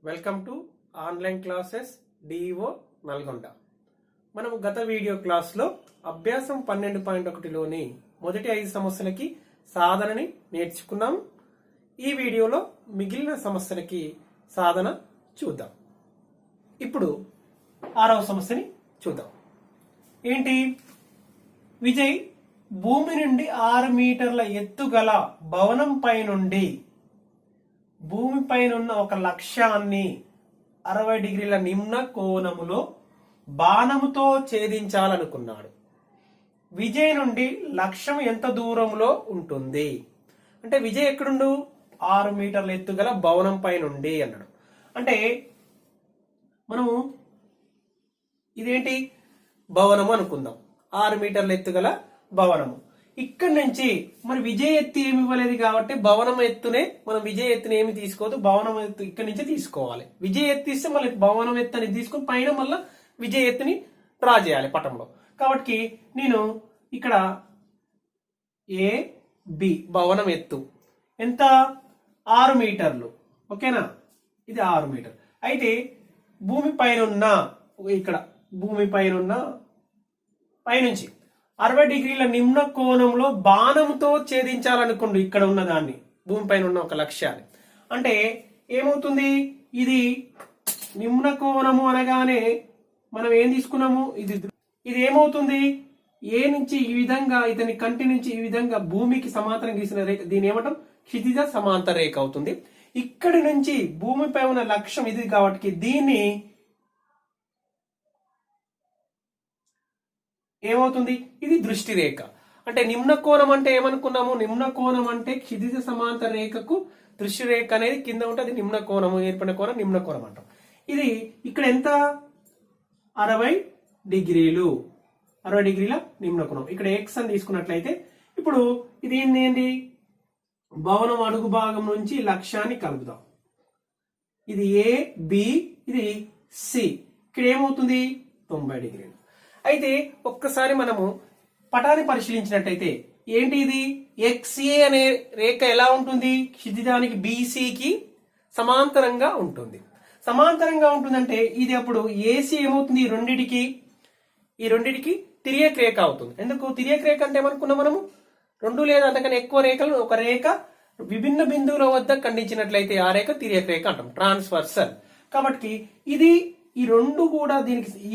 Welcome to online classes DO Nalgonda. మనము గత video క్లాస్లో అభ్యాసం 12.1లోని మొదటి 5 సమస్యలకి సాధనని నేర్చుకున్నాం. ఈ వీడియోలో మిగిలిన సమస్యలకి సాధన చూద్దాం. ఇప్పుడు 6వ సమస్యని చూద్దాం. ఏంటి? విజయ్ భూమి నుండి 6 మీటర్ల ఎత్తుగల భవనం పై నుండి భూమిపైనున్న ఒక లక్ష్యాన్ని 60 డిగ్రీల నిమ్న కోణములో బాణముతో ఛేదించాలనుకున్నాడు. విజయ్ నుండి లక్ష్యం ఎంత దూరంలో ఉంటుంది అంటే విజయ్ ఎక్కడుండు? 6 మీటర్ల ఎత్తుగల భవనం పై నుండి అన్నాడు. అంటే మనము ఇదేంటి భవనము అనుకుందాం. 6 మీటర్ల ఎత్తుగల భవనము. ఇక్కడ నుంచి మరి విజయ్ ఎత్తు ఏమి ఇవ్వలేదు కాబట్టి భవనం ఎత్తునే మనం విజయ్ ఎత్తుని ఏమి తీసుకోవద్దు, భవనం ఎత్తు ఇక్కడి నుంచి తీసుకోవాలి. విజయ్ ఎత్తు ఇస్తే మళ్ళీ భవనం ఎత్తు అని తీసుకుని పైన మళ్ళీ విజయ్ ఎత్తుని డ్రా చేయాలి పటంలో. కాబట్టి నేను ఇక్కడ ఏ బి భవనం ఎత్తు ఎంత? 6 మీటర్లు. ఓకేనా? ఇది 6 మీటర్. అయితే భూమి పైన ఇక్కడ భూమి పైన పైనుంచి 60 డిగ్రీల నిమ్న కోణంలో బాణంతో ఛేదించాలనుకోండి ఇక్కడ ఉన్న దాన్ని, భూమిపైన ఉన్న ఒక లక్ష్యాన్ని. అంటే ఏమవుతుంది? ఇది నిమ్న కోణము అనగానే మనం ఏం తీసుకున్నాము? ఇది ఏమవుతుంది? ఏ నుంచి ఈ విధంగా ఇతని కంటి నుంచి ఈ విధంగా భూమికి సమాంతరం గీసిన రేఖ, దీని ఏమంటాం? క్షితిజ సమాంతర రేఖ అవుతుంది. ఇక్కడి నుంచి భూమిపై ఉన్న లక్ష్యం ఇది కాబట్టి దీన్ని ఏమవుతుంది? ఇది దృష్టి రేఖ. అంటే నిమ్న కోణం అంటే ఏమనుకున్నాము? నిమ్న కోణం అంటే క్షితిజ సమాంతర రేఖకు దృష్టి రేఖ అనేది కింద ఉంటుంది. నిమ్న కోణము ఏర్పడిన కోణం నిమ్న కోణం అంటాం. ఇది ఇక్కడ ఎంత? 60 డిగ్రీలు. 60 డిగ్రీల నిమ్న కోణం. ఇక్కడ ఎక్స్ అని తీసుకున్నట్లయితే ఇప్పుడు ఇది ఏంటి? భవనం అడుగు భాగం నుంచి లక్ష్యాన్ని కలుపుదాం. ఇది ఏ బి, ఇది సి. ఇక్కడ ఏమవుతుంది? 90 డిగ్రీలు. అయితే ఒక్కసారి మనము పటాన్ని పరిశీలించినట్టయితే ఏంటి ఇది? ఎక్స్ఏ అనే రేఖ ఎలా ఉంటుంది? క్షితిజానికి బీసీకి సమాంతరంగా ఉంటుంది. సమాంతరంగా ఉంటుందంటే ఇది అప్పుడు ఏసీ ఏమవుతుంది? ఈ రెండిటికి తిరియక్ రేఖ అవుతుంది. ఎందుకు తిరియక్ రేఖ అంటే ఏమనుకున్నాం మనము? 2 లేదా అంతకన్నా ఎక్కువ రేఖలు ఒక రేఖ విభిన్న బిందువుల వద్ద ఖండించినట్లయితే ఆ రేఖ తిరియక్ రేఖ అంటాం, ట్రాన్స్వర్సల్. కాబట్టి ఇది ఈ రెండు కూడా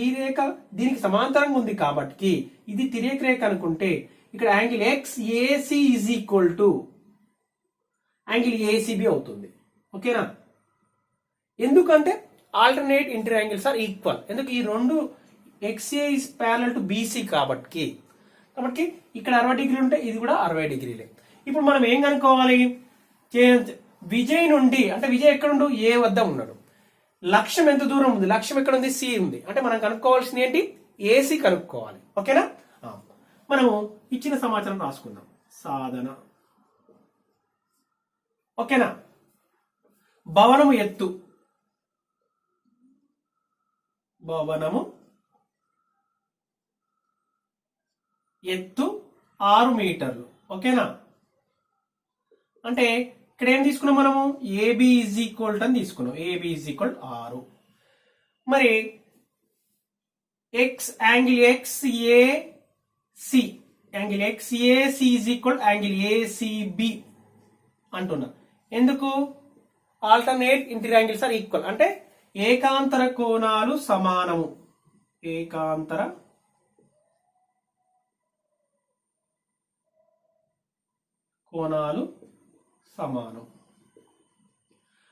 ఈ రేఖ దీనికి సమాంతరంగా ఉంది కాబట్టి ఇది తిరియక్ రేఖ అనుకుంటే ఇక్కడ angle X AC is equal to angle ACB అవుతుంది. ఓకేనా? ఎందుకంటే alternate inter angles are equal. ఎందుకు? ఈ రెండు XA is parallel to BC కాబట్టి ఇక్కడ 60 డిగ్రీలు ఉంటే ఇది కూడా 60 డిగ్రీలే. ఇప్పుడు మనం ఏం కనుక్కోవాలి? విజయ్ నుండి అంటే విజయ్ ఎక్కడుండు? ఏ వద్ద ఉన్నాడు. లక్ష్యం ఎంత దూరం ఉంది? లక్ష్యం ఎక్కడ ఉంది? సి ఉంది. అంటే మనం కనుక్కోవాల్సింది ఏంటి? ఏసీ కనుక్కోవాలి. ఓకేనా? మనము ఇచ్చిన సమాచారం రాసుకుందాం. సాధన. ఓకేనా? భవనము ఎత్తు 6 మీటర్లు. ఓకేనా? అంటే ఇక్కడ ఏం తీసుకున్నాం మనము? ఏబి ఈజ్ ఈక్వల్ టు అని తీసుకున్నాం. A B is equal 6. మరి X angle X A C is equal angle A C B అంటున్నా. ఎందుకు? Alternate inter angles are equal. అంటే ఏకాంతర కోణాలు సమానము. ఏకాంతర కోణాలు సమానం.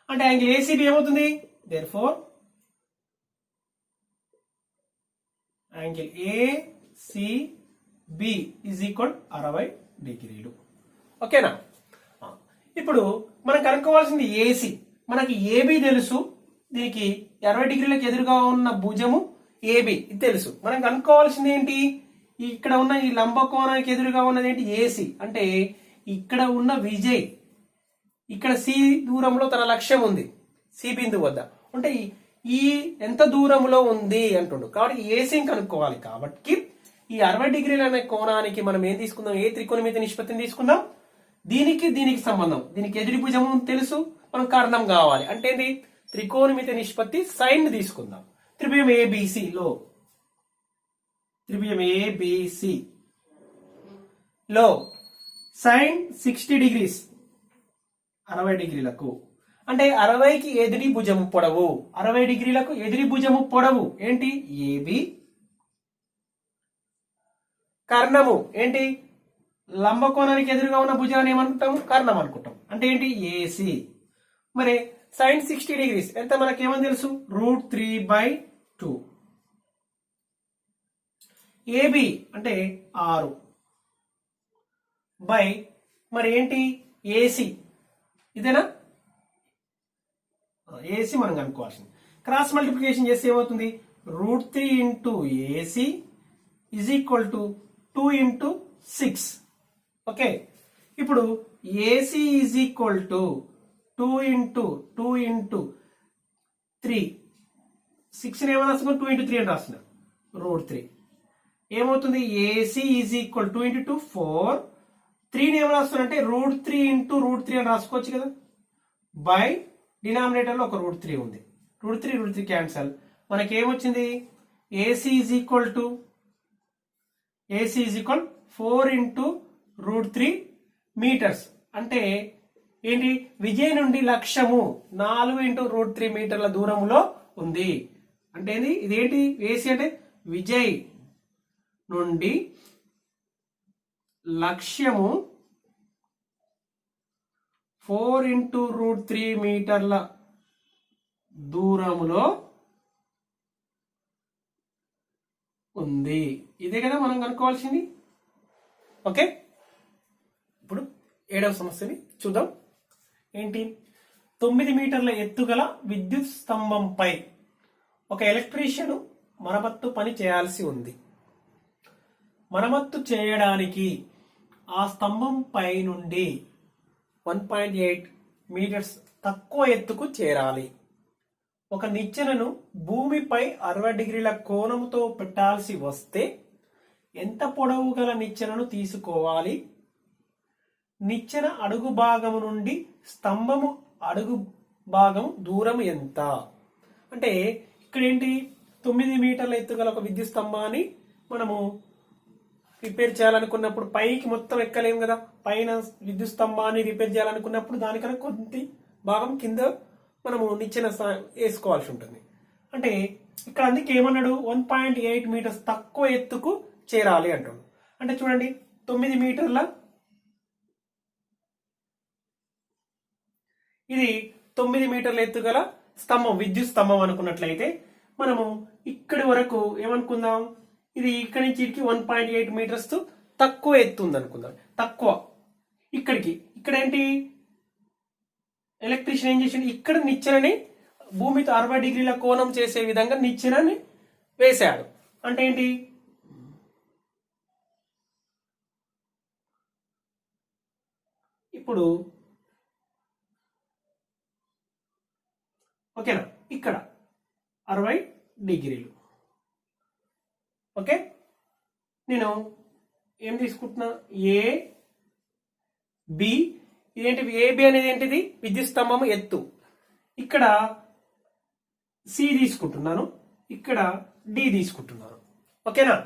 అంటే యాంగిల్ ఏసీబీ ఏమవుతుంది? Therefore angle A C B is equal 60 డిగ్రీలు. ఓకేనా? ఇప్పుడు మనం కనుక్కోవాల్సింది ఏసీ. మనకి ఏబి తెలుసు, దీనికి 60 డిగ్రీలకు ఎదురుగా ఉన్న భుజము ఏబి ఇది తెలుసు. మనం కనుక్కోవాల్సింది ఏంటి? ఇక్కడ ఉన్న ఈ లంబ కోణానికి ఎదురుగా ఉన్నది ఏంటి? ఏసీ. అంటే ఇక్కడ ఉన్న విజయ్ ఇక్కడ సి దూరంలో తన లక్ష్యం ఉంది, సి బిందువు వద్ద. అంటే ఈ ఎంత దూరంలో ఉంది అంటుండు. కాబట్టి ఏసీని కనుక్కోవాలి. కాబట్టి ఈ 60 డిగ్రీల అనే కోణానికి మనం ఏం తీసుకుందాం? ఏ త్రికోణమితి నిష్పత్తిని తీసుకుందాం? దీనికి సంబంధం, దీనికి ఎదురు భుజము తెలుసు, మనం కర్ణం కావాలి. అంటే ఏంటి? త్రికోణమితి నిష్పత్తి సైన్ తీసుకుందాం. త్రిభుజం ఏబిసిలో సైన్ 60 డిగ్రీస్ 60 డిగ్రీలకు అంటే 60కి ఎదిరి భుజము పొడవు 60 డిగ్రీలకు ఎదిరి భుజము పొడవు ఏంటి ఏబి. కర్ణము ఏంటి లంబకోణానికి ఎదురుగా ఉన్న భుజాన్ని ఏమనుకుంటాము కర్ణం అనుకుంటాం. అంటే ఏంటి ఏసి. మరి సైన్ 60 డిగ్రీస్ ఎంత మనకి ఏమని తెలుసు √3/2. ఏబి అంటే 6 బై మరి ఏంటి ఏసి ఇదేనా ఏసి మనం కనుక్కోవాల్సింది. క్రాస్ మల్టిప్లికేషన్ చేస్తే ఏమవుతుంది √3 into AC is equal to 2 into 6. Okay ఇప్పుడు ఏసి ఈజ్ ఈక్వల్ టు 2 ఇంటూ 3 6 ఏమని రాసుకున్నాం 2 ఇంటూ 3 అని రాస్తున్నా √3 ఏమవుతుంది ఏసి ఈజ్ ఈక్వల్ 2 ఇంటూ 2 4 3ని ఏమని రాస్తున్నా అంటే √3 ఇంటూ √3 అని రాసుకోవచ్చు కదా. బై డినామినేటర్ లో ఒక √3 ఉంది √3 క్యాన్సల్ మనకి ఏమొచ్చింది ఏసి ఈజ్ ఈక్వల్ 4 ఇంటూ √3 మీటర్స్. అంటే ఏంటి విజయ్ నుండి లక్ష్యము 4 ఇంటూ √3 మీటర్ల దూరంలో ఉంది. అంటే ఇదేంటి ఏసి అంటే విజయ్ నుండి లక్ష్యము 4 ఇంటూ √3 మీటర్ల దూరములో ఉంది. ఇదే కదా మనం కనుక్కోవాల్సింది. ఓకే ఇప్పుడు 7వ సమస్యని చూద్దాం. ఏంటి 9 మీటర్ల ఎత్తుగల విద్యుత్ స్తంభంపై ఒక ఎలక్ట్రీషియన్ మరమ్మత్తు పని చేయాల్సి ఉంది. మరమ్మత్తు చేయడానికి ఆ స్తంభం పై నుండి 1.8 మీటర్స్ తక్కువ ఎత్తుకు చేరాలి. ఒక నిచ్చెనను భూమిపై 60 డిగ్రీల కోణంతో పెట్టాల్సి వస్తే ఎంత పొడవు గల నిచ్చెనను తీసుకోవాలి? నిచ్చెన అడుగు భాగము నుండి స్తంభము అడుగు భాగం దూరం ఎంత? అంటే ఇక్కడ ఏంటి 9 మీటర్ల ఎత్తుగల ఒక విద్యుత్ స్తంభాన్ని మనము రిపేర్ చేయాలనుకున్నప్పుడు పైకి మొత్తం ఎక్కలేము కదా. పైన విద్యుత్ స్తంభాన్ని రిపేర్ చేయాలనుకున్నప్పుడు దానికన్నా కొద్ది భాగం కింద మనము నిచ్చెన వేసుకోవాల్సి ఉంటుంది. అంటే ఇక్కడ అందుకే ఏమన్నాడు 1.8 మీటర్స్ తక్కువ ఎత్తుకు చేరాలి అంటాడు. అంటే చూడండి 9 మీటర్ల ఇది 9 మీటర్ల ఎత్తు గల స్తంభం విద్యుత్ స్తంభం అనుకున్నట్లయితే మనము ఇక్కడి వరకు ఏమనుకుందాం ఇది ఇక్కడి నుంచి ఇక్కడికి 1.8 మీటర్స్ తక్కువ ఎత్తు ఉంది అనుకుందాం. తక్కువ ఇక్కడికి ఇక్కడ ఏంటి ఎలక్ట్రీషియన్ ఏం చేసిండు ఇక్కడ నిచ్చెనని భూమితో 60 డిగ్రీల కోణం చేసే విధంగా నిచ్చెనని వేశాడు. అంటే ఏంటి ఇప్పుడు ఓకేనా ఇక్కడ 60 డిగ్రీలు. ఓకే నేను ఏం తీసుకుంటున్నా ఏ బి ఇదేంటి ఏబి అనేది ఏంటిది విద్యుత్ స్తంభం ఎత్తు. ఇక్కడ సి తీసుకుంటున్నాను ఇక్కడ డి తీసుకుంటున్నాను. ఓకేనా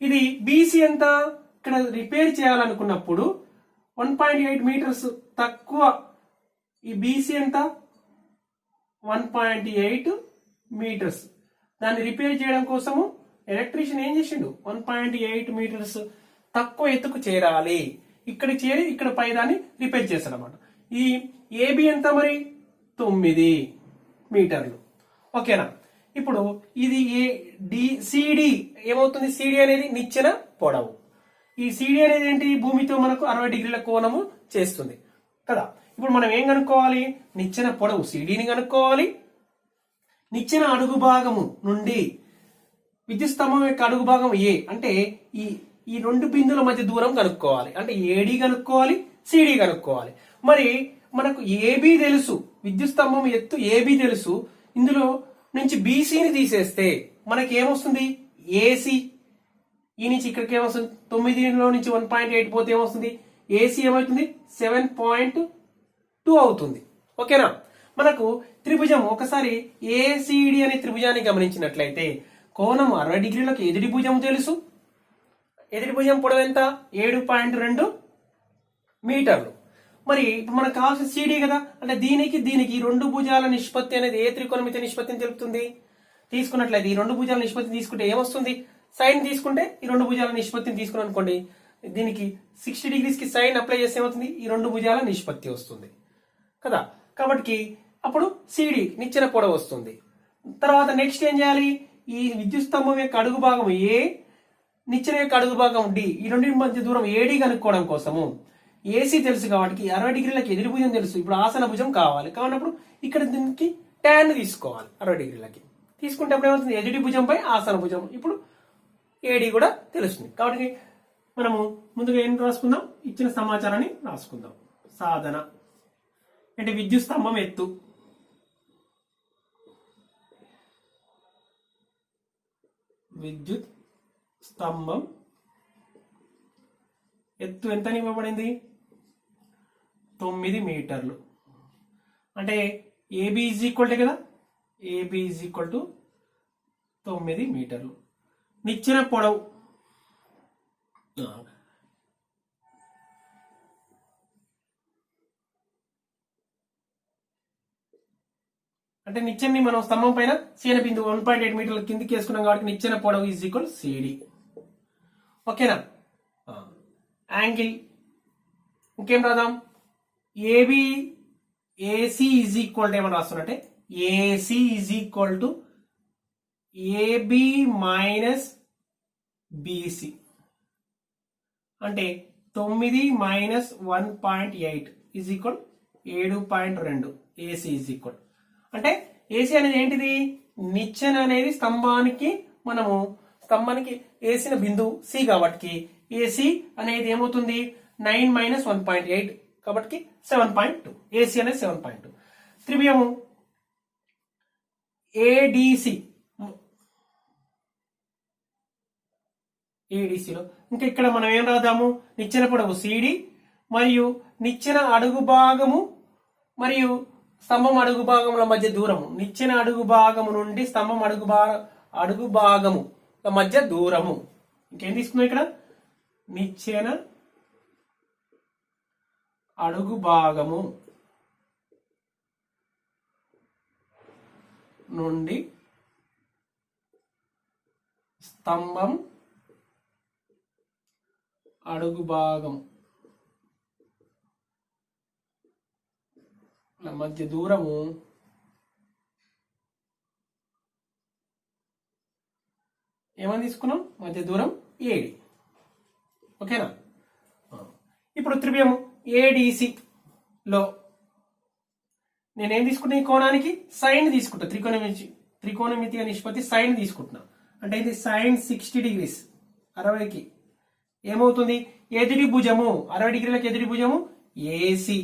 ఇది బీసీ ఎంత ఇక్కడ రిపేర్ చేయాలనుకున్నప్పుడు 1.8 మీటర్స్ తక్కువ ఈ బీసీ ఎంత 1.8 మీటర్స్. దాన్ని రిపేర్ చేయడం కోసము ఎలక్ట్రీషియన్ ఏం చేసిండు 1.8 మీటర్స్ తక్కువ ఎత్తుకు చేరాలి. ఇక్కడ చేరి ఇక్కడ పై దాన్ని రిపేర్ చేస్తాడు అనమాట. ఈ ఏబి ఎంత మరి 9 మీటర్లు. ఓకేనా ఇప్పుడు ఇది సిడి ఏమవుతుంది సిడి అనేది నిచ్చెన పొడవు. ఈ సిడి అనేది ఏంటి భూమితో మనకు 60 డిగ్రీల కోణము చేస్తుంది కదా. ఇప్పుడు మనం ఏం కనుక్కోవాలి నిచ్చెన పొడవు సిడిని కనుక్కోవాలి. నిచ్చెన అడుగు భాగము నుండి విద్యుత్ స్తంభం యొక్క అడుగు భాగం ఏ అంటే ఈ రెండు బిందువుల మధ్య దూరం కనుక్కోవాలి. అంటే ఏడి కనుక్కోవాలి సిడి కనుక్కోవాలి. మరి మనకు ఏబి తెలుసు విద్యుత్ స్తంభం ఎత్తు ఏబి తెలుసు. ఇందులో నుంచి బీసీని తీసేస్తే మనకి ఏమొస్తుంది ఏసీ. ఈ నుంచి ఇక్కడికి ఏమొస్తుంది 9లో నుంచి 1.8 పోతే ఏమొస్తుంది ఏసీ ఏమవుతుంది 7.2 అవుతుంది. ఓకేనా మనకు త్రిభుజం ఒకసారి ఏసిడి అనే త్రిభుజాన్ని గమనించినట్లయితే కోణం 60 డిగ్రీలకు ఎదుటి భుజం తెలుసు. ఎదుటి భుజం పొడవు ఎంత? 7.2 మీటర్లు. మరి ఇప్పుడు మనకు కావాల్సిన సిడి కదా, అంటే దీనికి దీనికి రెండు భుజాల నిష్పత్తి అనేది ఏ త్రికోణమితి నిష్పత్తిని తెలుపుతుంది. తీసుకున్నట్లయితే ఈ రెండు భుజాల నిష్పత్తి తీసుకుంటే ఏమొస్తుంది? సైన్ తీసుకుంటే ఈ రెండు భుజాల నిష్పత్తిని తీసుకుని అనుకోండి, దీనికి 60 డిగ్రీస్ కి సైన్ అప్లై చేస్తే ఏమవుతుంది? ఈ రెండు భుజాల నిష్పత్తి వస్తుంది కదా. కాబట్టి అప్పుడు సిడి నిచ్చెన పొడవు వస్తుంది. తర్వాత నెక్స్ట్ ఏం చేయాలి? ఈ విద్యుత్ స్తంభం యొక్క అడుగు భాగం ఏ, నిచ్చెన యొక్క అడుగు భాగం డి, ఈ రెండింటి మధ్య దూరం ఏడి కనుక్కోవడం కోసము ఏసీ తెలుసు కాబట్టి 60 డిగ్రీలకి ఎదురు భుజం తెలుసు. ఇప్పుడు ఆసన భుజం కావాలి కావునప్పుడు ఇక్కడ దీనికి tan తీసుకోవాలి. 60 డిగ్రీలకి తీసుకుంటే అప్పుడు ఏమవుతుంది? ఎదుటి భుజంపై ఆసన భుజం. ఇప్పుడు ఏడి కూడా తెలుస్తుంది. కాబట్టి మనము ముందుగా ఏం రాసుకుందాం? ఇచ్చిన సమాచారాన్ని రాసుకుందాం. సాధన అంటే విద్యుత్ స్తంభం ఎత్తు, విద్యుత్ స్తంభం ఎత్తు ఎంత ఇవ్వబడింది? 9 మీటర్లు. అంటే ఏబి ఈజ్ ఈక్వల్ టు కదా, ఏబి ఈజ్ ఈక్వల్ టు 9 మీటర్లు. నిచ్చెన పొడవు అంటే నిచ్చెన్ని మనం స్తంభం పైన సీన బిందువు 1.8 మీటర్ల కిందికి వేసుకున్నాం కాబట్టి నిచ్చెన పొడవు ఈజ్ ఈక్వల్ సిడి. ఓకేనా? యాంగిల్ ఇంకేం రాద్దాం? A B A C is equal to ఏమని రాస్తున్నట్టే A C is equal to A B minus B C. అంటే 9 minus 1.8 is equal 7.2. A C is equal అంటే ఏసీ అనేది ఏంటిది? నిచ్చెన అనేది స్తంభానికి స్తంభానికి వేసిన బిందువు సి కాబట్టి ఏసీ అనేది ఏమవుతుంది? 9 మైనస్ 1.8 కాబట్టి 7.2. ఏసీ అనేది 7.2. త్రిభుజము ఏడిసి, ఏడిసిలో ఇంకా ఇక్కడ మనం ఏం రాద్దాము? నిచ్చెన పొడవు సిడి మరియు నిచ్చెన అడుగు భాగము మరియు స్తంభం అడుగు భాగముల మధ్య దూరము, నిచ్చెన అడుగు భాగము నుండి స్తంభం అడుగు భాగము మధ్య దూరము. ఇంకేం తీసుకున్నాం ఇక్కడ? నిచ్చెన అడుగు భాగము నుండి స్తంభం అడుగు భాగం మధ్య దూరము ఏమని తీసుకున్నాం? మధ్య దూరం ఏడి. ఓకేనా? ఇప్పుడు త్రిభుజం ఏడిసి లో నేనేం తీసుకుంటా? ఈ కోణానికి సైన్ తీసుకుంటా. త్రికోణమితి నిష్పత్తి సైన్ తీసుకుంటున్నా. అంటే ఇది సైన్ 60 డిగ్రీస్ 60కి ఏమవుతుంది? ఎదుటి భుజము 60 డిగ్రీలకు ఎదుటి భుజము ఏసీ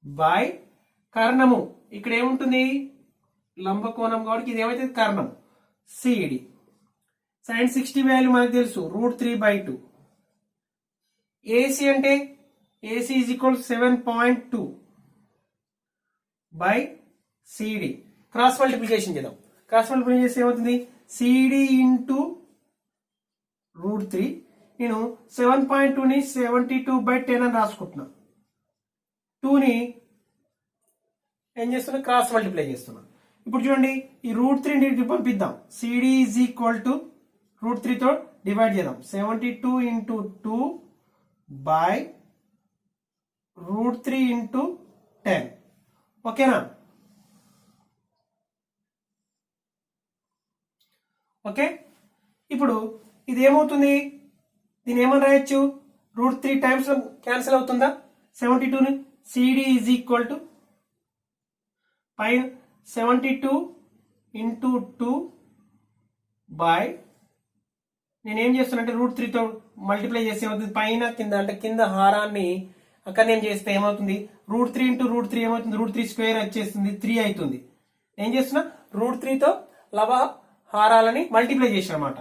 బై కర్ణము. ఇక్కడ ఏముంటుంది? లంబకోణం కాబట్టి ఇది ఏమైతే కర్ణం సిడి. సైన్ 60 వాల్యూ మనకు తెలుసు √3/2. ఏసీ అంటే AC is equal 7.2 by CD. Cross multiplication చేద్దాం. క్రాస్ మల్టిప్లికేషన్ చేస్తే ఏమవుతుంది? CD into √3. నేను 7.2ని 72/10 అని రాసుకుంటున్నా. 2ని ఏం చేస్తున్నా? క్రాస్ మల్టిప్లై చేస్తున్నా. ఇప్పుడు చూడండి, ఈ √3 పంపిద్దాం. సిడి ఈజ్ ఈక్వల్ టు √3తో డివైడ్ చేద్దాం. 72 ఇంటూ 2 బై √3 ఇంటూ 10. ఓకేనా? ఓకే. ఇప్పుడు ఇది ఏమవుతుంది? దీని ఏమని రాయొచ్చు? √3 టైమ్స్ క్యాన్సిల్ అవుతుందా? 72ని సిడి ఈజ్ ఈక్వల్ టు పైన 72 ఇంటూ 2 బై నేనేం చేస్తున్నా √3తో మల్టిప్లై చేస్తే ఏమవుతుంది? పైన కింద అంటే కింద హారాన్ని అక్కడ ఏం చేస్తే ఏమవుతుంది? √3 ఇంటూ √3 ఏమవుతుంది? √3 స్క్వేర్ వచ్చేస్తుంది 3 అవుతుంది. ఏం చేస్తున్నా? √3తో లవ హారాలని మల్టిప్లై చేసిన అనమాట.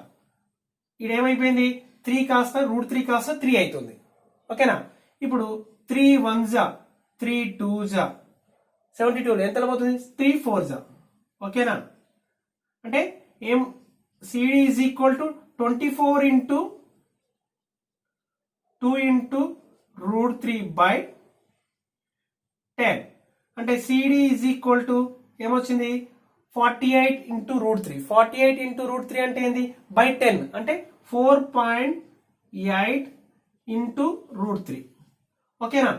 ఇది ఏమైపోయింది? 3 కాస్త √3 కాస్త 3 అవుతుంది. ఓకేనా? ఇప్పుడు 3 1 జా 3 2 జా 72 ఎంత పోతుంది 3 4 ఓకేనా. అంటే ఏం CD is equal to 24 into 2 into √3/10 అంటే సిడి ఈజ్ ఈక్వల్ టు ఏమొచ్చింది 48 ఇంటూ √3. 48 ఇంటూ √3 అంటే ఏంది బై 10 అంటే 4.8 ఇంటూ √3 ఓకేనా.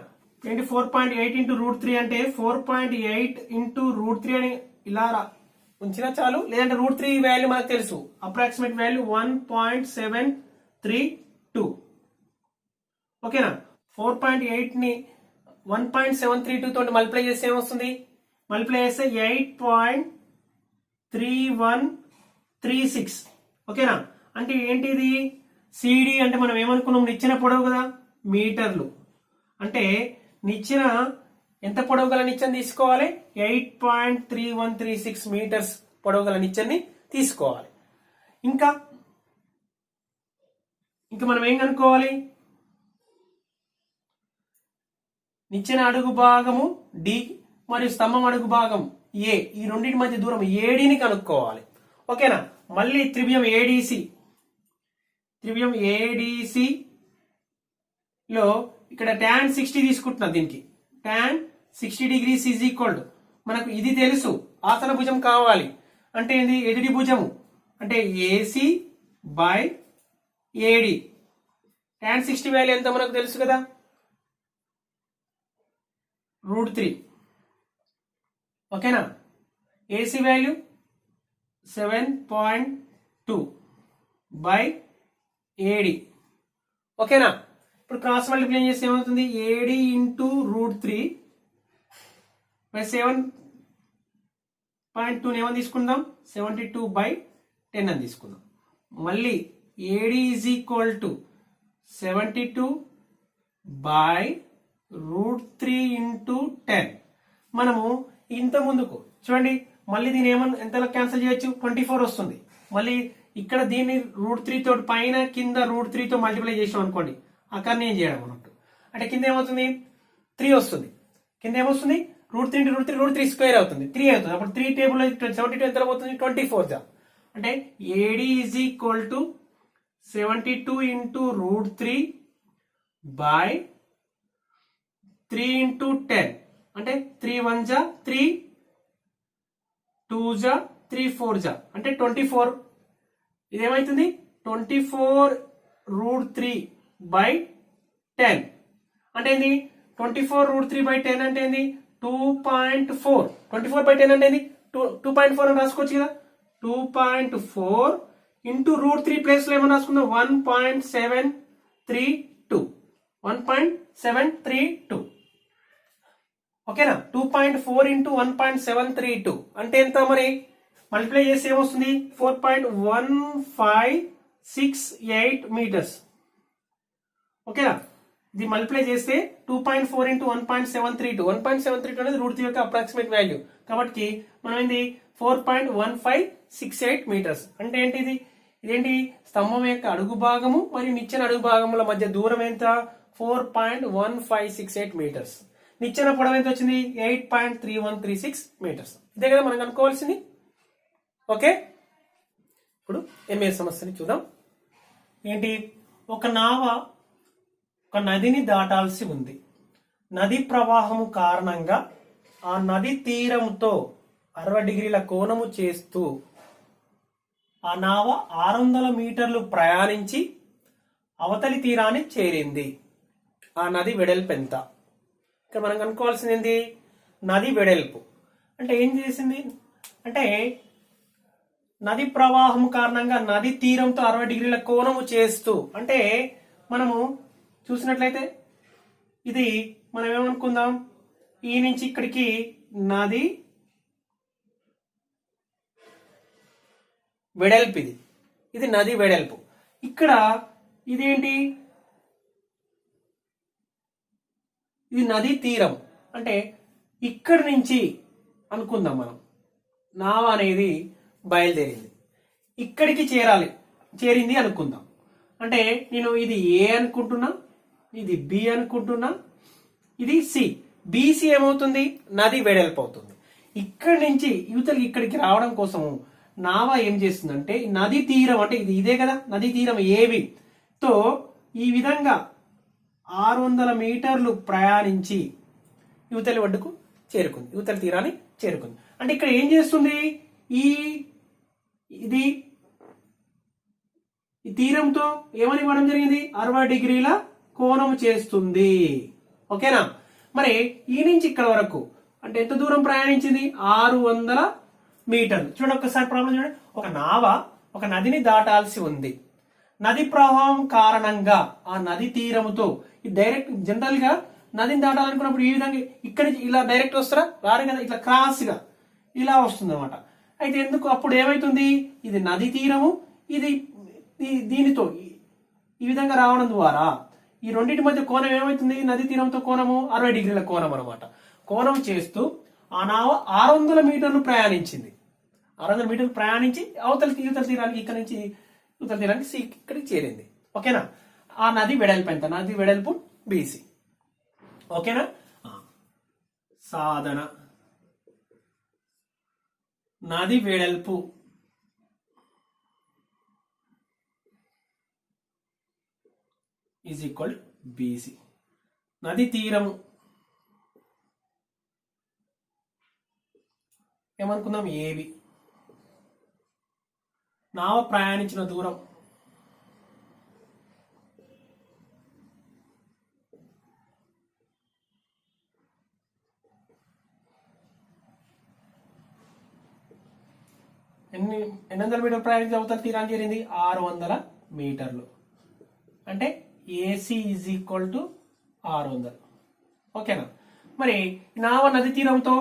ఏంటి 4.8 ఇంటూ √3 అంటే 4.8 ఇంటూ √3 అని ఇలా ఉంచినా చాలు, లేదంటే √3 వాల్యూ మనకు తెలుసు అప్రాక్సిమేట్ వాల్యూ 1.732 ఓకేనా. 4.8 ని 1.732 తోటి మల్టిప్లై చేస్తే ఏమొస్తుంది, మల్టిప్లై చేస్తే 8.3136 ఓకేనా. అంటే ఏంటిది సిడి అంటే మనం ఏమనుకున్నాం నిచ్చెన పొడవు కదా మీటర్లు, అంటే నిచ్చెన ఎంత పొడవు గల నిచ్చెన తీసుకోవాలి 8.3136 మీటర్స్ పొడవు గల నిచ్చెన్ని తీసుకోవాలి. ఇంకా మనం ఏం కనుక్కోవాలి, నిచ్చెన అడుగు భాగము డి మరియు స్తంభం అడుగు భాగం ఏ, ఈ రెండింటి మధ్య దూరం ఏడీని కనుక్కోవాలి ఓకేనా. మళ్ళీ త్రిభుజం ఏడిసి లో ఇక్కడ tan 60 తీసుకుంటున్నా, దీనికి tan 60 degrees is equal to మనకు ఇది తెలుసు ఆసన భుజం కావాలి అంటే ఏంది ఎడిటి భుజము అంటే AC by AD. tan 60 value ఎంత మనకు తెలుసు కదా √3 ఓకేనా. ఏసీ వాల్యూ 7.2 బై ఏడి ఓకేనా. ఇప్పుడు క్రాస్ మల్టిప్లై చేస్తే ఏమవుతుంది ఏడి ఇంటూ √3 బై 7.2 ఏమని తీసుకుందాం 72/10 అని తీసుకుందాం. మళ్ళీ AD is equal to 72 by √3 into 10. మనము ఇంత ముందుకు చూడండి మళ్ళీ దీని ఎంతలో క్యాన్సిల్ చేయొచ్చు 24 వస్తుంది. మళ్ళీ ఇక్కడ దీన్ని √3 తోటి పైన కింద √3 తో మల్టిప్లై చేసాం అనుకోండి అక్కడ నేను చేయడం అన్నట్టు, అంటే కింద ఏమవుతుంది 3 వస్తుంది, కింద ఏమొస్తుంది √3 ఇంటూ √3 స్క్వేర్ అవుతుంది 3 అవుతుంది. అప్పుడు 3 టేబుల్ 72 ఎంత పోతుంది 24 అంటే AD is equal to 72 into √3 by 3 into 10 అంటే 3 1 3 2 3 4 అంటే 24. ఇదేమైతుంది 24 √3/10 అంటే ఏంది 24 √3/10 అంటే ఏంది 2.4. 24/10 అంటే ఏంది 2.4 అని రాసుకోవచ్చు కదా. 2.4 ఇంటూ √3 ప్లేస్ లో ఏమని రాసుకుందాం 1.732 ఓకేనా. 2.4 ఇంటూ 1.732 అంటే ఎంత మరి మల్టిప్లై చేస్తే ఏమొస్తుంది 4.1568 మీటర్స్ ఓకేనా. ఇది మల్టిప్లై చేస్తే 2.4 ఇంటూ 1.732 అనేది √3 యొక్క అప్రాక్సిమేట్ వాల్యూ కాబట్టి మనం ఏంది 4.1568 మీటర్స్ అంటే ఏంటిది ఇదేంటి స్తంభం యొక్క అడుగు భాగము మరియు నిచ్చెన అడుగు భాగముల మధ్య దూరం ఎంత 4.1568 మీటర్స్. నిచ్చెన పొడవు ఎంత వచ్చింది 8.3136 మీటర్స్. ఇదే కదా మనం కనుక్కోవాల్సింది ఓకే. ఇప్పుడు ఎంఏ సమస్యని చూద్దాం. ఏంటి ఒక నావ ఒక నదిని దాటాల్సి ఉంది. నది ప్రవాహము కారణంగా ఆ నది తీరంతో 60 డిగ్రీల కోణము చేస్తూ ఆ నావ 600 మీటర్లు ప్రయాణించి అవతలి తీరాన్ని చేరింది. ఆ నది వెడల్పు ఎంత? ఇక్కడ మనం కనుక్కోవాల్సింది ఏంటి నది వెడల్పు అంటే ఏం చేసింది అంటే నది ప్రవాహం కారణంగా నది తీరంతో 60 డిగ్రీల కోణము చేస్తూ అంటే మనము చూసినట్లయితే ఇది మనం ఏమనుకుందాం ఈ నుంచి ఇక్కడికి నది వెడల్పు ఇది నది వెడల్పు. ఇక్కడ ఇదేంటి ఇది నది తీరం అంటే ఇక్కడి నుంచి అనుకుందాం మనం నావ అనేది బయలుదేరింది ఇక్కడికి చేరింది అనుకుందాం. అంటే నేను ఇది ఏ అనుకుంటున్నా, ఇది బి అనుకుంటున్నా, ఇది సి. బీసీ ఏమవుతుంది, నది వెడల్పు అవుతుంది. ఇక్కడి నుంచి యువతలకి ఇక్కడికి రావడం కోసము నావా ఏం చేస్తుందంటే నది తీరం అంటే ఇదే కదా నది తీరం ఏవి తో ఈ విధంగా 600 మీటర్లు ప్రయాణించి యువతలి ఒడ్డుకు చేరుకుంది, యువతలి తీరాన్ని చేరుకుంది. అంటే ఇక్కడ ఏం చేస్తుంది, ఇది ఈ తీరంతో ఏమని ఇవ్వడం జరిగింది, 60 డిగ్రీల కోణం చేస్తుంది. ఓకేనా. మరి ఈ నుంచి ఇక్కడ వరకు అంటే ఎంత దూరం ప్రయాణించింది, 600 మీటర్లు. చూడండి ఒక్కసారి ప్రాబ్లం చూడండి. ఒక నావ ఒక నదిని దాటాల్సి ఉంది. నది ప్రవాహం కారణంగా ఆ నది తీరముతో డైరెక్ట్ జనరల్ గా నదిని దాటాలనుకున్నప్పుడు ఈ విధంగా ఇక్కడి ఇలా డైరెక్ట్ వస్తారా, రారు కదా, ఇట్లా క్రాస్ గా ఇలా వస్తుంది అనమాట. అయితే ఎందుకు అప్పుడు ఏమైతుంది, ఇది నది తీరము, ఇది దీనితో ఈ విధంగా రావడం ద్వారా ఈ రెండింటి మధ్య కోణం ఏమవుతుంది, నది తీరంతో కోణము 60 డిగ్రీల కోణం అనమాట. కోణం చేస్తూ ఆ నావ 600 మీటర్లు ప్రయాణించింది. 600 మీటర్లు ప్రయాణించి యువతల తీరానికి ఇక్కడ నుంచి యువతల తీరానికి ఇక్కడికి చేరింది. ఓకేనా. ఆ నది వెడల్పు ఎంత, నది వెడల్పు బీసీ. ఓకేనా. సాధన నది వెడల్పు ఈజ్ ఈక్వల్ బీసీ. నది తీరము ఏమనుకుందాం ఏవి. నావ ప్రయాణించిన దూరం ఎన్ని 800 మీటర్లు ప్రయాణించి అవతల తీరానికి చేరింది, 600 మీటర్లు. అంటే ఏసీ ఈజ్ ఈక్వల్ టు 600. ఓకేనా. మరి నావ నది తీరంతో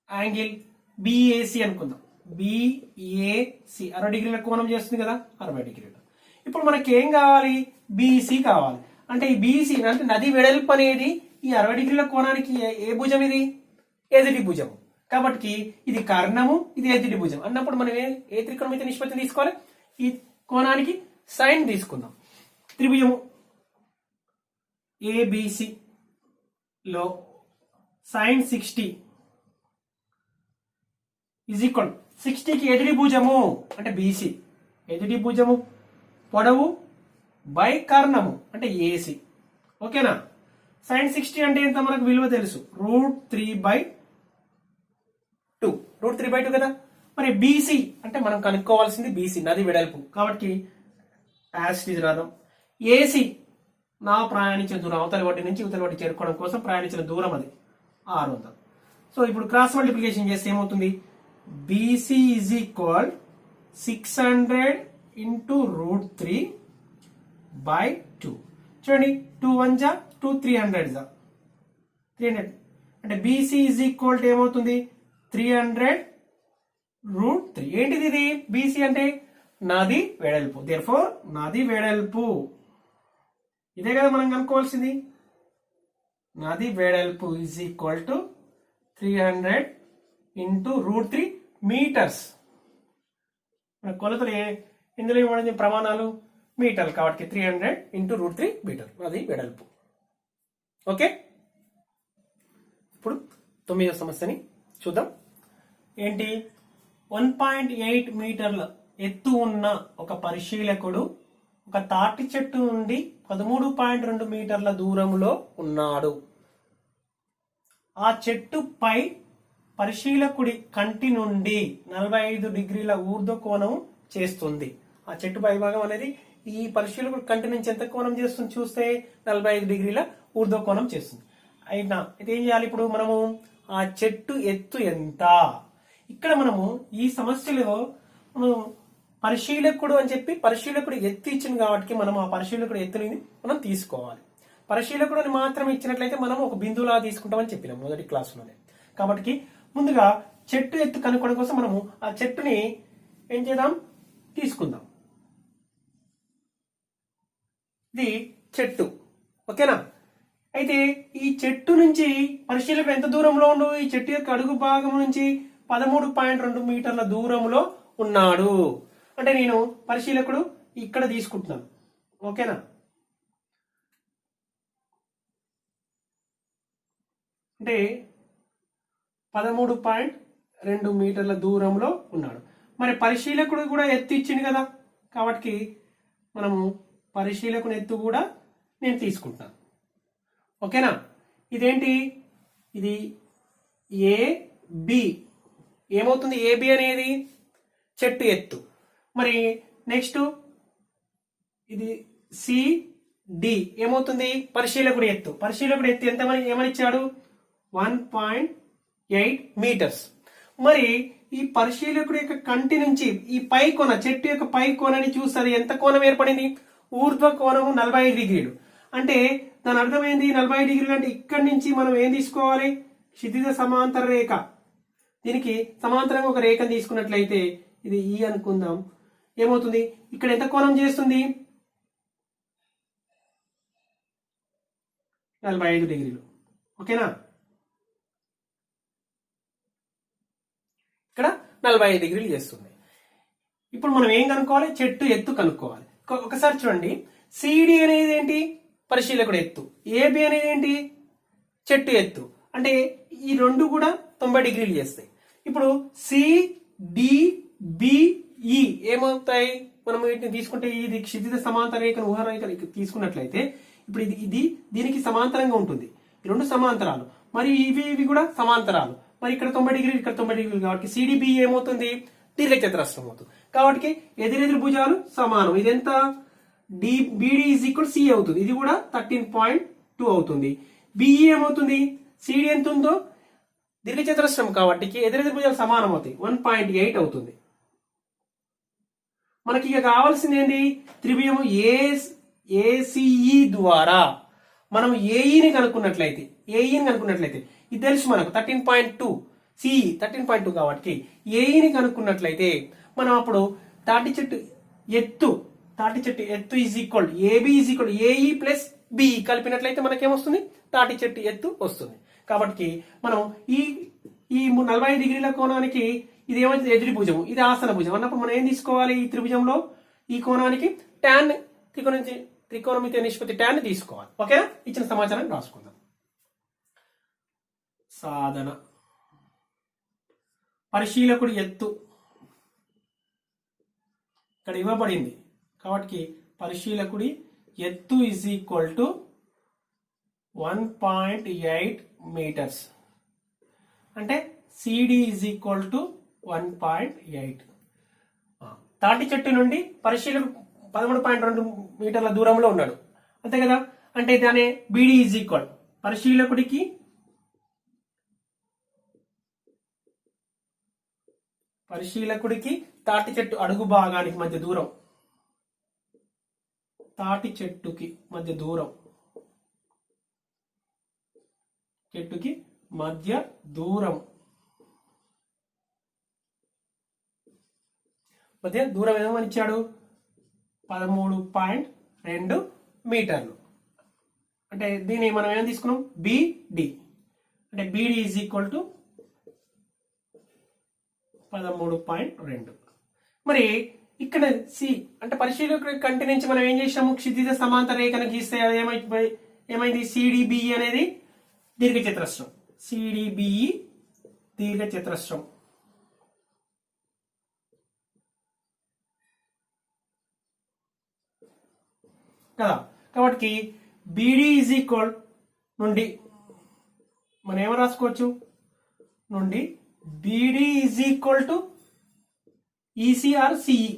యాంగిల్ బిఏసి అనుకుందాం. బిఏసి 60 డిగ్రీల కోణం చేస్తుంది కదా, 60 డిగ్రీలు. ఇప్పుడు మనకి ఏం కావాలి, బీసీ కావాలి. అంటే ఈ బీసీ అంటే నది వెడల్పు అనేది ఈ 60 డిగ్రీల కోణానికి ఏ భుజం, ఇది ఎదుటి భుజం. కాబట్టి ఇది కర్ణము, ఇది ఎదుటి భుజం అన్నప్పుడు మనం ఏ త్రికోణమితి నిష్పత్తిని తీసుకోవాలి, ఈ కోణానికి సైన్ తీసుకుందాం. త్రిభుజము ఏబిసి లో సైన్ 60 ఈజ్ ఈక్వల్ 60కి ఎదుటి భుజము అంటే బీసీ, ఎదుటి భుజము పొడవు బై కర్ణము అంటే ఏసి. ఓకేనా. సైన్ 60 అంటే ఎంత మనకు విలువ తెలుసు, √3/2. √3/2 కదా. మరి బీసీ అంటే మనం కనుక్కోవాల్సింది బీసీ నది వెడల్పు. కాబట్టి యాసిడ్ రాద్దాం. ఏసీ నా ప్రయాణించిన దూరం, అవతలి ఒడ్డు నుంచి ఇవతలి ఒడ్డు చేరుకోవడం కోసం ప్రయాణించిన దూరం అది 600. సో ఇప్పుడు క్రాస్ మల్టిప్లికేషన్ చేస్తే ఏమవుతుంది, బీసీ ఈజ్ ఈక్వల్ 600 ఇంటూ √3/2. చూడండి 2 1 జా 2 300 జా 300. అంటే బీసీ ఈజ్ ఈక్వల్ టు ఏమవుతుంది, 300√3. ఏంటిది ఇది, బీసీ అంటే నది వెడల్పు. దేర్ఫోర్ నది వెడల్పు ఇదే కదా మనం కనుక్కోవాల్సింది. నది వెడల్పు is equal to 300 into √3 metres. కొలతలు ఇందులో ఇవ్వడం ప్రమాణాలు మీటర్లు కాబట్టి 300 ఇంటూ √3 మీటర్ అది వెడల్పు. ఓకే. ఇప్పుడు 9వ సమస్యని చూద్దాం. ఏంటి, 1.8 మీటర్ల ఎత్తు ఉన్న ఒక పరిశీలకుడు ఒక తాటి చెట్టు నుండి 13.2 మీటర్ల దూరంలో ఉన్నాడు. ఆ చెట్టుపై పరిశీలకుడి కంటి నుండి 45 డిగ్రీల ఊర్ధ్వ కోణం చేస్తుంది. ఆ చెట్టు పై భాగం అనేది ఈ పరిశీలకుడి కంటి నుంచి ఎంత కోణం చేస్తుంది చూస్తే 45 డిగ్రీల ఊర్ధ్వ కోణం చేస్తుంది. అయినా అయితే ఏం చేయాలి, ఇప్పుడు మనము ఆ చెట్టు ఎత్తు ఎంత, ఇక్కడ మనము ఈ సమస్యలో మనం పరిశీలకుడు అని చెప్పి పరిశీలకుడు ఎత్తు ఇచ్చింది కాబట్టి మనం ఆ పరిశీలకుడు ఎత్తుని మనం తీసుకోవాలి. పరిశీలకుడు అని మాత్రం ఇచ్చినట్లయితే మనం ఒక బిందువులా తీసుకుంటామని చెప్పినాం మొదటి క్లాసులోనే. కాబట్టి ముందుగా చెట్టు ఎత్తు కనుక్కోవడం కోసం మనము ఆ చెట్టుని ఏం చేద్దాం, తీసుకుందాం. ఇది చెట్టు. ఓకేనా. అయితే ఈ చెట్టు నుంచి పరిశీలకుడు ఎంత దూరంలో ఉండు, ఈ చెట్టు యొక్క అడుగు భాగం నుంచి 13.2 మీటర్ల దూరంలో ఉన్నాడు. అంటే నేను పరిశీలకుడు ఇక్కడ తీసుకుంటున్నాను. ఓకేనా. అంటే 13.2 మీటర్ల దూరంలో ఉన్నాడు. మరి పరిశీలకుడు కూడా ఎత్తు ఇచ్చింది కదా, కాబట్టి మనము పరిశీలకుని ఎత్తు కూడా నేను తీసుకుంటాను. ఓకేనా? ఇదేంటి? ఇది ఏబి. ఏమవుతుంది? ఏబి అనేది చెట్టు ఎత్తు. మరి నెక్స్ట్ ఇది సిడి ఏమవుతుంది? పరిశీలకుడి ఎత్తు. పరిశీలకుడి ఎత్తు ఎంత ఏమని ఇచ్చాడు? 1.8 మీటర్స్. మరి ఈ పరిశీలకుడి యొక్క కంటి నుంచి ఈ పై కోన, చెట్టు యొక్క పై కోనని చూస్తుంది. ఎంత కోణం ఏర్పడింది? ఊర్ధ్వ కోణము 45 డిగ్రీలు. అంటే దాని అర్థమైంది 45 డిగ్రీలు అంటే ఇక్కడి నుంచి మనం ఏం తీసుకోవాలి? క్షితిజ సమాంతర రేఖ. దీనికి సమాంతరంగా ఒక రేఖను తీసుకున్నట్లయితే ఇది ఈ అనుకుందాం. ఏమవుతుంది? ఇక్కడ ఎంత కోణం చేస్తుంది? 45 డిగ్రీలు. ఓకేనా? ఇక్కడ 45 డిగ్రీలు చేస్తుంది. ఇప్పుడు మనం ఏం కనుక్కోవాలి? చెట్టు ఎత్తు కనుక్కోవాలి. ఒకసారి చూడండి, సిడి అనేది ఏంటి? పరిశీలకుడు ఎత్తు. ఏబి అనేది ఏంటి? చెట్టు ఎత్తు. అంటే ఈ రెండు కూడా 90 డిగ్రీలు చేస్తాయి. ఇప్పుడు సిడిబిఈ ఏమవుతాయి? మనం వీటిని తీసుకుంటే ఇది క్షితిజ సమాంతర రేఖను ఊహరేఖ తీసుకున్నట్లయితే ఇప్పుడు ఇది దీనికి సమాంతరంగా ఉంటుంది. ఈ రెండు సమాంతరాలు, మరి ఇవి కూడా సమాంతరాలు. మరి ఇక్కడ 90 డిగ్రీలు, ఇక్కడ 90 డిగ్రీలు. కాబట్టి సిడిబి ఏమవుతుంది? దీర్ఘచతురస్రం అవుతుంది. కాబట్టి ఎదురెదురు భుజాలు సమానం. ఇదెంత? బిడి ఈజ్ ఈక్వల్ సి అవుతుంది. ఇది కూడా 13.2 అవుతుంది. బిఈ ఏమవుతుంది? సిడి ఎంత ఉందో దీర్ఘచతురస్రం కాబట్టి ఎదురెదురు భుజాలు సమానం అవుతాయి. 1.8 అవుతుంది. మనకి ఇక కావాల్సింది ఏంటి? త్రిభుజము ఏసిఈ ద్వారా మనం ఏఈని కనుక్కున్నట్లయితే ఇది తెలుసు మనకు 13.2, సిఈ 13.2 కాబట్టి ఏఈని కనుక్కున్నట్లయితే మనం అప్పుడు తాటి చెట్టు ఎత్తు is equal A B is equal A E plus B E కలిపినట్లయితే మనకేమొస్తుంది? తాటి చెట్టు ఎత్తు వస్తుంది. కాబట్టి మనం ఈ 45 డిగ్రీల కోణానికి ఇది ఏమైతే? ఎదుటి భుజము, ఇది ఆసన భుజం అన్నప్పుడు మనం ఏం తీసుకోవాలి? ఈ త్రిభుజంలో ఈ కోణానికి టాన్ త్రికోణమితి నిష్పత్తి టాన్ తీసుకోవాలి. ఓకేనా? ఇచ్చిన సమాచారాన్ని రాసుకుందాం. సాధన పరిశీలకుడి ఎత్తు ఇక్కడ ఇవ్వబడింది కాబట్టి పరిశీలకుడి ఎత్తు ఈజ్ ఈక్వల్ టు 1.8 మీటర్స్. అంటే సిడి ఈజ్ ఈక్వల్ టు 1.8. తాటి చెట్టు నుండి పరిశీలకుడు 13.2 మీటర్ల దూరంలో ఉన్నాడు, అంతే కదా? అంటే దాని బిడి ఈజ్ ఈక్వల్ పరిశీలకుడికి తాటి చెట్టు అడుగు భాగానికి మధ్య దూరం, తాటి చెట్టుకి మధ్య దూరం, చెట్టుకి మధ్య దూరం ఏమని ఇచ్చాడు? 13.2 మీటర్లు. అంటే దీన్ని మనం ఏం తీసుకున్నాం? బిడి. అంటే బిడి ఈజ్ ఈక్వల్ టు 13.2. మరి ఇక్కడ సి అంటే పరిశీలకుడి కంటి నుంచి మనం ఏం చేసాము? క్షితిజ సమాంతర రేఖను గీస్తే అది ఏమైంది? సిడిబిఈ అనేది దీర్ఘచతురస్రం. సిడిబిఈ దీర్ఘచతురస్రం. కదా? కాబట్టి బిడి ఈజ్ ఈక్వల్ నుండి మనం ఏమో రాసుకోవచ్చు? నుండి B D is equal to E C or C E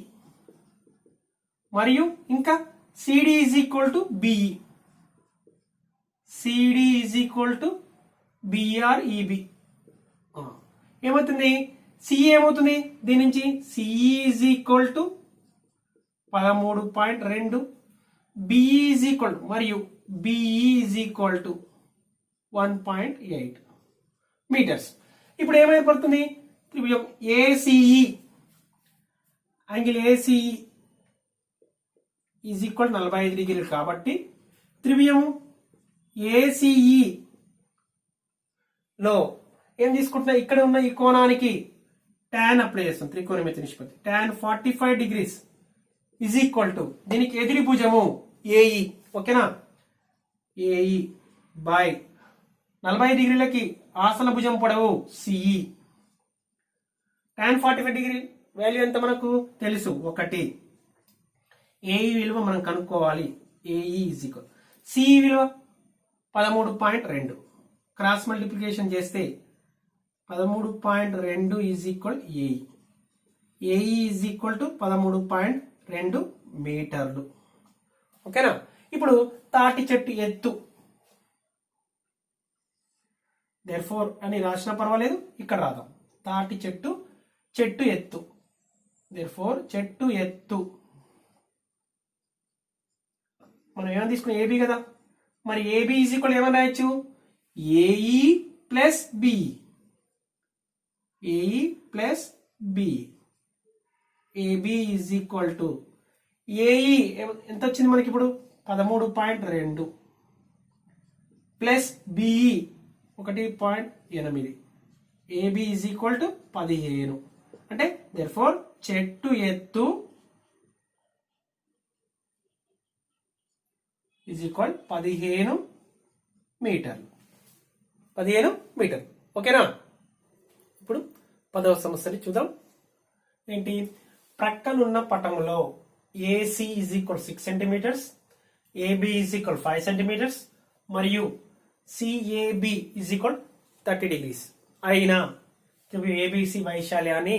మరియు ఇంకా C D is equal to B E, C D is equal to B or E B. ఏమవుతుంది? సిఈ ఏమవుతుంది? దీని నుంచి C E is equal to 13.2, B E is equal మరియు B E is equal to 1.8 metres. ఇప్పుడు ఏమైపడుతుంది? త్రిభుజం A C E, angle A C E is equal 45 డిగ్రీలు కాబట్టి త్రిభుజం ఏసీఈ లో ఏం తీసుకుంటున్నా? ఇక్కడ ఉన్న ఈ కోణానికి టాన్ అప్లై చేస్తాం. త్రికోణమితి నిష్పత్తి tan 45 degrees is equal to దీనికి ఎదురి భుజము ఏఈ. ఓకేనా? ఏఈ బై 45 డిగ్రీలకి ఆసన భుజం పొడవు సిఈ. tan 45 డిగ్రీ వాల్యూ ఎంత మనకు తెలుసు 1. ఏఈ విలువ మనం కనుక్కోవాలి. ఏఈ ఈజ్ ఈక్వల్ సిఈ విలువ 13.2. క్రాస్ మల్టిప్లికేషన్ చేస్తే 13.2 is equal AE. AE is equal to 13.2 మీటర్లు. ఓకేనా. ఇప్పుడు తాటి చెట్టు ఎత్తు therefore అని రాసినా పర్వాలేదు, ఇక్కడ రాద్దాం. తాటి చెట్టు ఎత్తు therefore చెట్టు ఎత్తు మనం ఏమైనా తీసుకున్నాం ఏబి కదా. మరి ఏబి ఈజ్ ఈక్వల్ ఏమని రాయొచ్చు AE plus B. AE plus B. AB is equal to AE ఎంత వచ్చింది మనకి ఇప్పుడు 13.2 plus BE 1.8. AB is equal to 15. అంటే therefore చెట్టు ఎత్తు ఈజ్ ఈక్వల్ 15 మీటర్లు. 15 మీటర్లు. ఓకేనా. ఇప్పుడు 10వ సమస్యని చూద్దాం. ఏంటి? ప్రక్కనున్న పటంలో AC is equal 6 centimetres, AB is equal 5 centimetres మరియు సిఏబి ఈజ్ ఈక్వల్ 30 డిగ్రీస్ అయినా ఏబిసి వైశాల్యాన్ని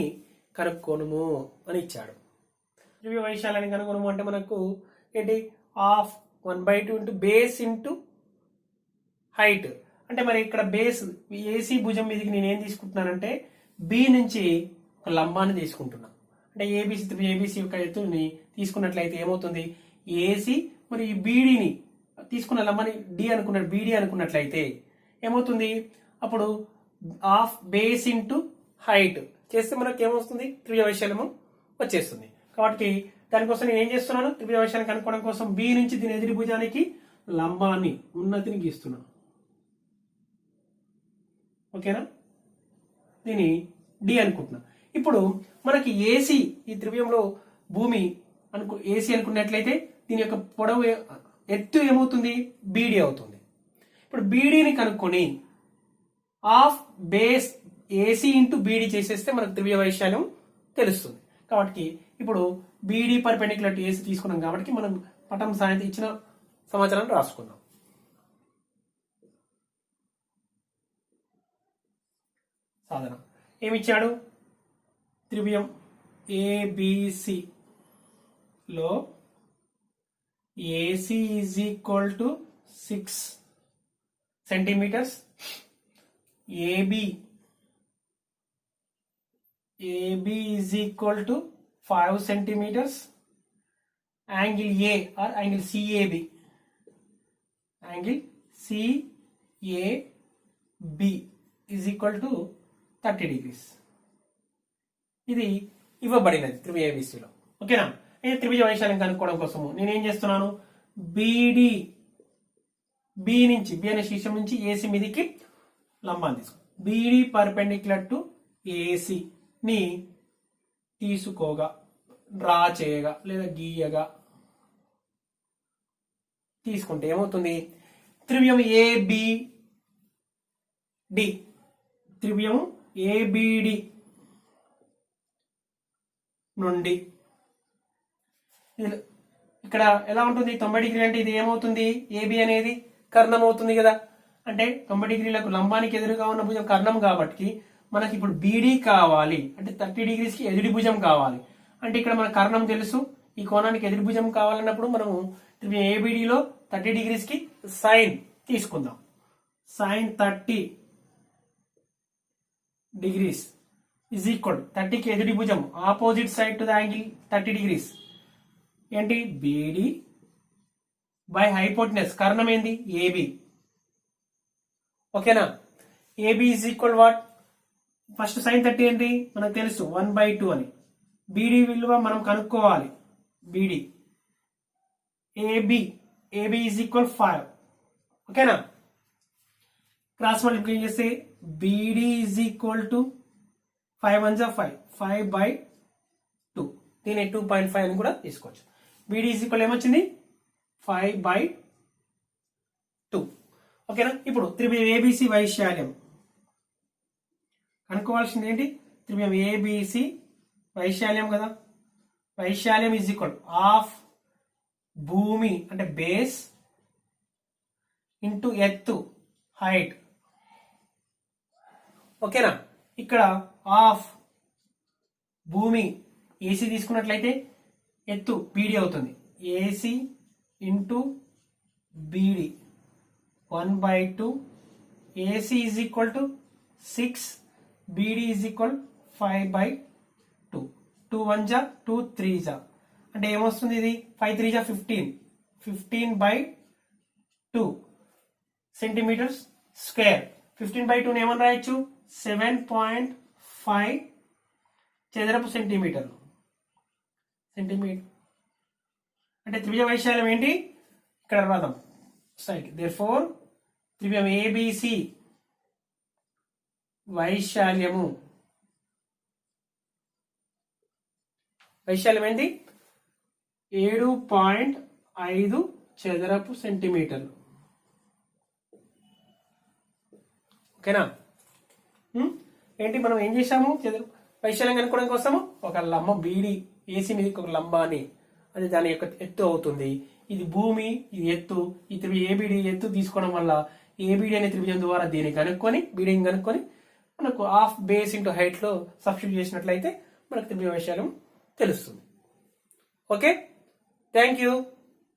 కనుక్కోనుము అని ఇచ్చాడు. వైశాల్యాన్ని కనుక్కోనుము అంటే మనకు ఏంటి half 1/2 into base into height. అంటే మరి ఇక్కడ బేస్ ఏసీ భుజం మీదకి నేను ఏం తీసుకుంటున్నానంటే బి నుంచి ఒక లంబాన్ని తీసుకుంటున్నా. అంటే ఏబిసి యొక్క ఎత్తుని తీసుకున్నట్లయితే ఏమవుతుంది ఏసీ మరి ఈ బీడీని తీసుకున్న లంబాన్ని బీడీ అనుకున్నట్లయితే ఏమవుతుంది అప్పుడు హాఫ్ బేస్ ఇంటూ హైట్ చేస్తే మనకు ఏమొస్తుంది త్రిభుజ వైశాల్యము వచ్చేస్తుంది. కాబట్టి దానికోసం నేను ఏం చేస్తున్నాను త్రిభుజ వైశాల్యం కనుక్కోవడం కోసం బి నుంచి దీని ఎదుటి భుజానికి లంబాన్ని ఉన్నతిని గీస్తున్నాను. ఓకేనా. దీని డి అనుకుంటున్నా. ఇప్పుడు మనకి ఏసీ ఈ త్రిభుజంలో భూమి ఏసీ అనుకున్నట్లయితే దీని యొక్క పొడవు ఎత్తు ఏమవుతుంది బీడీ అవుతుంది. ఇప్పుడు బీడీని కనుక్కొని half base AC into BD చేసేస్తే మనకు త్రిభుజ వైశాల్యం తెలుస్తుంది. కాబట్టి ఇప్పుడు బీడీ పర్పెండిక్యులర్ టు ఏసీ తీసుకున్నాం కాబట్టి మనం పటం సాయంత్రం ఇచ్చిన సమాచారాన్ని రాసుకుందాం. సాధన ఏమిచ్చాడు త్రిభుజం ఏబిసి లో AC is equal to 6 centimetres, AB is equal to 5 centimetres, angle A or angle CAB is equal to 30 degrees. ఇది ఇవ్వబడినది త్రిభుజ ఏబిసిలో. ఓకేనా. అయితే త్రిభుజ వైశాల్యం కనుక్కోవడం కోసము నేనేం చేస్తున్నాను బి అనే శీర్షం నుంచి ఏసీ మీదికి లంబాన్ని తీసుకో. బీడీ పర్పెండిక్యులర్ టు ఏసీ ని తీసుకోగా డ్రా చేయగా లేదా గీయగా తీసుకుంటే ఏమవుతుంది త్రిభుజం ఏబిడి నుండి ఇక్కడ ఎలా ఉంటుంది 90 డిగ్రీ అంటే ఇది ఏమవుతుంది ఏబి అనేది కర్ణం అవుతుంది కదా. అంటే 90 డిగ్రీలకు లంబానికి ఎదురుగా ఉన్న భుజం కర్ణం కాబట్టి మనకి ఇప్పుడు బీడీ కావాలి అంటే 30 డిగ్రీస్ కి ఎదుటి భుజం కావాలి. అంటే ఇక్కడ మన కర్ణం తెలుసు, ఈ కోణానికి ఎదుటి భుజం కావాలన్నప్పుడు మనము ఏబిడిలో 30 డిగ్రీస్ కి సైన్ తీసుకుందాం. సైన్ 30 డిగ్రీస్ ఈజ్ ఈక్వల్ 30కి ఎదుటి భుజం opposite side to the angle 30 degrees ఏంటి బీడీ బై హైపోటెనస్ కర్ణం ఏంది ఏబి. ఓకేనా. AB is equal what first sine 30 ఏంటి మనకు తెలుసు 1/2 అని. బీడీ విలువ మనం కనుక్కోవాలి. BD AB is equal 5. ఓకేనా. క్రాస్ మల్టిప్లికేషన్ చేస్తే బీడీ ఈజ్ ఈక్వల్ టు 5 1 5/2. దీని 2.5 అని కూడా తీసుకోవచ్చు. బీడీ ఈజ్ ఈక్వల్ ఏమొచ్చింది 5/2. ఓకేనా. ఇప్పుడు త్రిభుజం ఏబిసి వైశాల్యం అనుకోవాల్సింది ఏంటి, త్రిభుజం ఏబిసి వైశాల్యం కదా, వైశాల్యం ఈజ్ ఈక్వల్ ఆఫ్ భూమి అంటే బేస్ ఇంటూ ఎత్తు హైట్. ఓకేనా. ఇక్కడ ఆఫ్ భూమి ఏసీ తీసుకున్నట్లయితే ఎత్తు బీడీ అవుతుంది, AC into BD 1/2, AC is equal to 6, BD is equal 5/2. 2 1 జా 2 3 జా అంటే ఏమొస్తుంది, ఇది 5 3 జా 15, 15/2 సెంటీమీటర్స్ స్క్వేర్. 15/2 ఏమని రాయొచ్చు, 7.5 చదరపు సెంటీమీటర్లు. అంటే త్రిభుజ వైశాల్యం ఏంటి ఇక్కడ రాద్దాం సైడ్. దేర్ఫోర్ త్రిభుజం ఏబిసి వైశాల్యం ఏంటి, 7.5 చదరపు సెంటీమీటర్లు. ఓకేనా. ఏంటి మనం ఏం చేసాము, వైశాల్యం కనుక్కోవడం కోసము ఒక లంబం బీడి ఏసీ మీద ఒక లంబాన్ని, అది దాని యొక్క ఎత్తు అవుతుంది. ఇది భూమి, ఇది ఎత్తు. ఈ త్రిభుజం ఏబిడి ఎత్తు తీసుకోవడం వల్ల ఏబిడి అనే త్రిభుజం ద్వారా దీన్ని కనుక్కొని బీడీని కనుక్కొని మనకు హాఫ్ బేస్ ఇంటూ హైట్ లో సబ్స్టిట్యూట్ చేసినట్లయితే మనకు త్రిభుజ వైశాల్యం తెలుస్తుంది. Okay, thank you.